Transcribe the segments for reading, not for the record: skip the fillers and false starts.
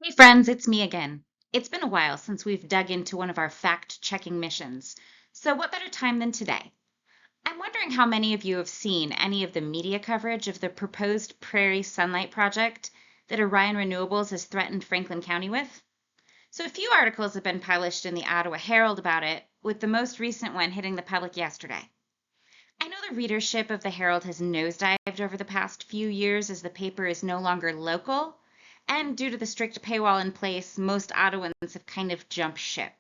Hey friends, it's me again. It's been a while since we've dug into one of our fact-checking missions, so what better time than today? I'm wondering how many of you have seen any of the media coverage of the proposed Prairie Sunlight Project that Orion Renewables has threatened Franklin County with. So a few articles have been published in the Ottawa Herald about it, with the most recent one hitting the public yesterday. I know the readership of the Herald has nosedived over the past few years as the paper is no longer local, and due to the strict paywall in place, most Ottawans have kind of jumped ship.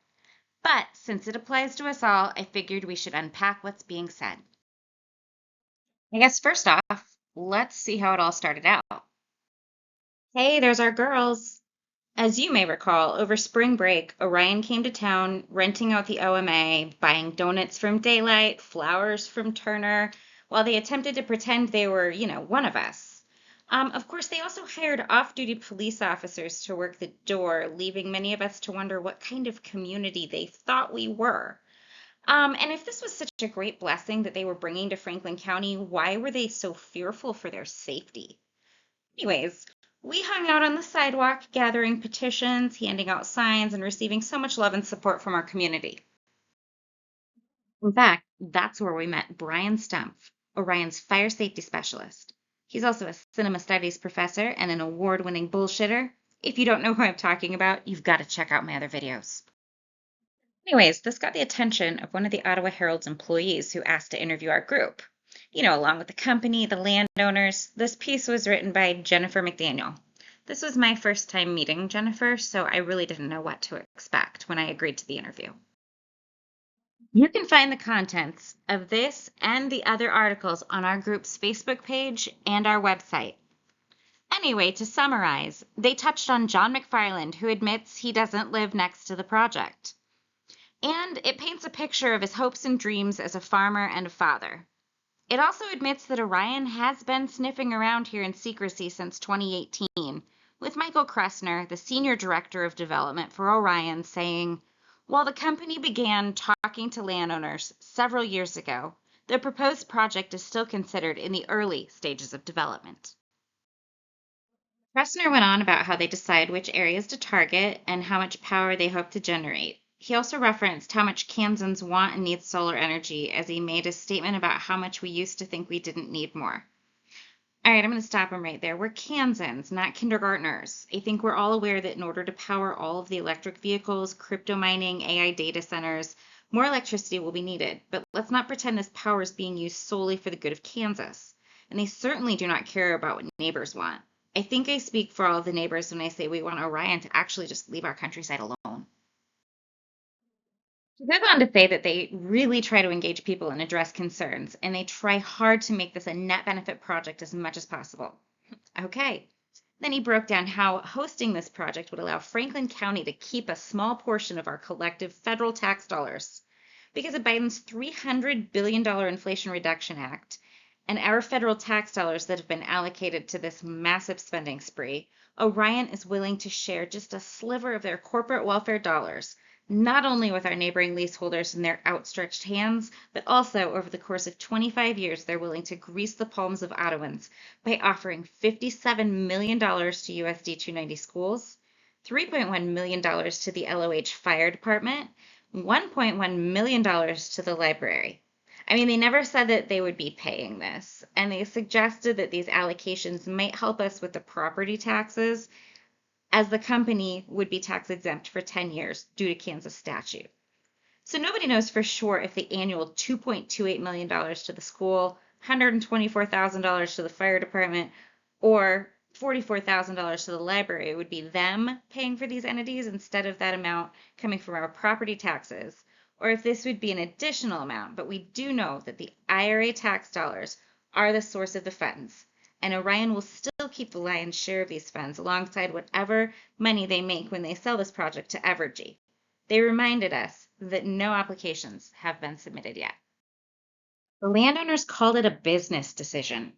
But since it applies to us all, I figured we should unpack what's being said. I guess first off, let's see how it all started out. Hey, there's our girls. As you may recall, over spring break, Orion came to town, renting out the OMA, buying donuts from Daylight, flowers from Turner, while they attempted to pretend they were, one of us. Of course, they also hired off-duty police officers to work the door, leaving many of us to wonder what kind of community they thought we were. And if this was such a great blessing that they were bringing to Franklin County, why were they so fearful for their safety? Anyways, we hung out on the sidewalk, gathering petitions, handing out signs, and receiving so much love and support from our community. In fact, that's where we met Brian Stumpf, Orion's fire safety specialist. He's also a cinema studies professor and an award-winning bullshitter. If you don't know who I'm talking about, you've got to check out my other videos. Anyways, this got the attention of one of the Ottawa Herald's employees who asked to interview our group. Along with the company, the landowners, this piece was written by Jennifer McDaniel. This was my first time meeting Jennifer, so I really didn't know what to expect when I agreed to the interview. You can find the contents of this and the other articles on our group's Facebook page and our website. Anyway, to summarize, they touched on John McFarland, who admits he doesn't live next to the project. And it paints a picture of his hopes and dreams as a farmer and a father. It also admits that Orion has been sniffing around here in secrecy since 2018, with Michael Kressner, the Senior Director of Development for Orion, saying, while the company began talking to landowners several years ago, the proposed project is still considered in the early stages of development. Kressner went on about how they decide which areas to target and how much power they hope to generate. He also referenced how much Kansans want and need solar energy as he made a statement about how much we used to think we didn't need more. All right, I'm going to stop him right there. We're Kansans, not kindergartners. I think we're all aware that in order to power all of the electric vehicles, crypto mining, AI data centers, more electricity will be needed. But let's not pretend this power is being used solely for the good of Kansas. And they certainly do not care about what neighbors want. I think I speak for all of the neighbors when I say we want Orion to actually just leave our countryside alone. He goes on to say that they really try to engage people and address concerns, and they try hard to make this a net benefit project as much as possible. Okay. Then he broke down how hosting this project would allow Franklin County to keep a small portion of our collective federal tax dollars. Because of Biden's $300 billion Inflation Reduction Act and our federal tax dollars that have been allocated to this massive spending spree, Orion is willing to share just a sliver of their corporate welfare dollars, not only with our neighboring leaseholders and their outstretched hands, but also over the course of 25 years, they're willing to grease the palms of Ottawans by offering $57 million to USD 290 schools, $3.1 million to the LOH Fire Department, $1.1 million to the library. I mean, they never said that they would be paying this, and they suggested that these allocations might help us with the property taxes, as the company would be tax exempt for 10 years due to Kansas statute. So nobody knows for sure if the annual $2.28 million to the school, $124,000 to the fire department, or $44,000 to the library would be them paying for these entities instead of that amount coming from our property taxes, or if this would be an additional amount. But we do know that the IRA tax dollars are the source of the funds, and Orion will still keep the lion's share of these funds alongside whatever money they make when they sell this project to Evergy. They reminded us that no applications have been submitted yet. The landowners called it a business decision.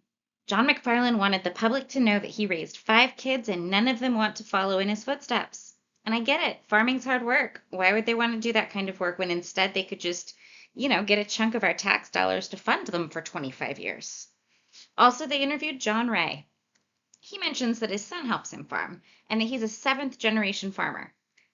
John McFarland wanted the public to know that he raised 5 kids and none of them want to follow in his footsteps. And I get it. Farming's hard work. Why would they want to do that kind of work when instead they could just, get a chunk of our tax dollars to fund them for 25 years? Also, they interviewed John Ray. He mentions that his son helps him farm and that he's a seventh generation farmer.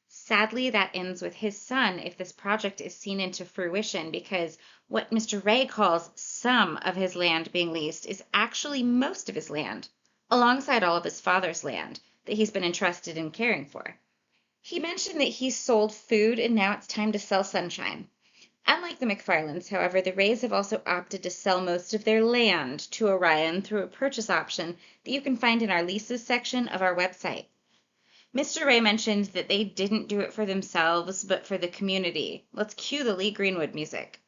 Sadly, that ends with his son if this project is seen into fruition, because what Mr. Ray calls some of his land being leased is actually most of his land, alongside all of his father's land that he's been entrusted in caring for. He mentioned that he's sold food and now it's time to sell sunshine. Unlike the McFarlands, however, the Rays have also opted to sell most of their land to Orion through a purchase option that you can find in our leases section of our website. Mr. Ray mentioned that they didn't do it for themselves, but for the community. Let's cue the Lee Greenwood music.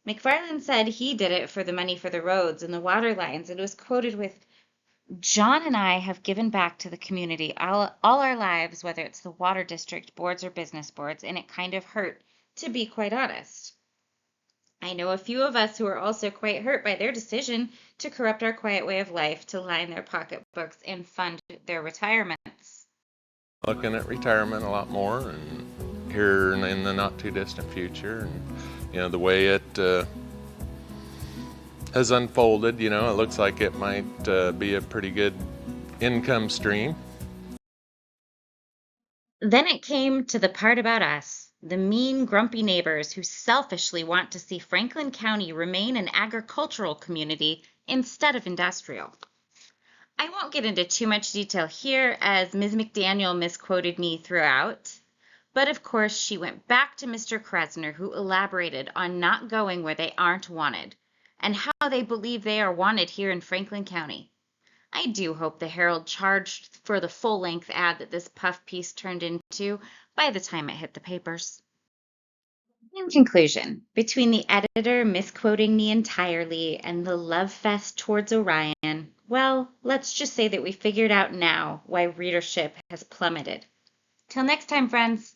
McFarland said he did it for the money for the roads and the water lines, and was quoted with, "John and I have given back to the community all our lives, whether it's the water district boards or business boards, and it kind of hurt, to be quite honest." I know a few of us who are also quite hurt by their decision to corrupt our quiet way of life to line their pocketbooks and fund their retirements. Looking at retirement a lot more, and here in the not too distant future, and the way it has unfolded, it looks like it might be a pretty good income stream. Then it came to the part about us, the mean, grumpy neighbors who selfishly want to see Franklin County remain an agricultural community instead of industrial. I won't get into too much detail here, as Ms. McDaniel misquoted me throughout, but of course she went back to Mr. Kresner, who elaborated on not going where they aren't wanted, and how they believe they are wanted here in Franklin County. I do hope the Herald charged for the full-length ad that this puff piece turned into by the time it hit the papers. In conclusion, between the editor misquoting me entirely and the love fest towards Orion, well, let's just say that we figured out now why readership has plummeted. Till next time, friends.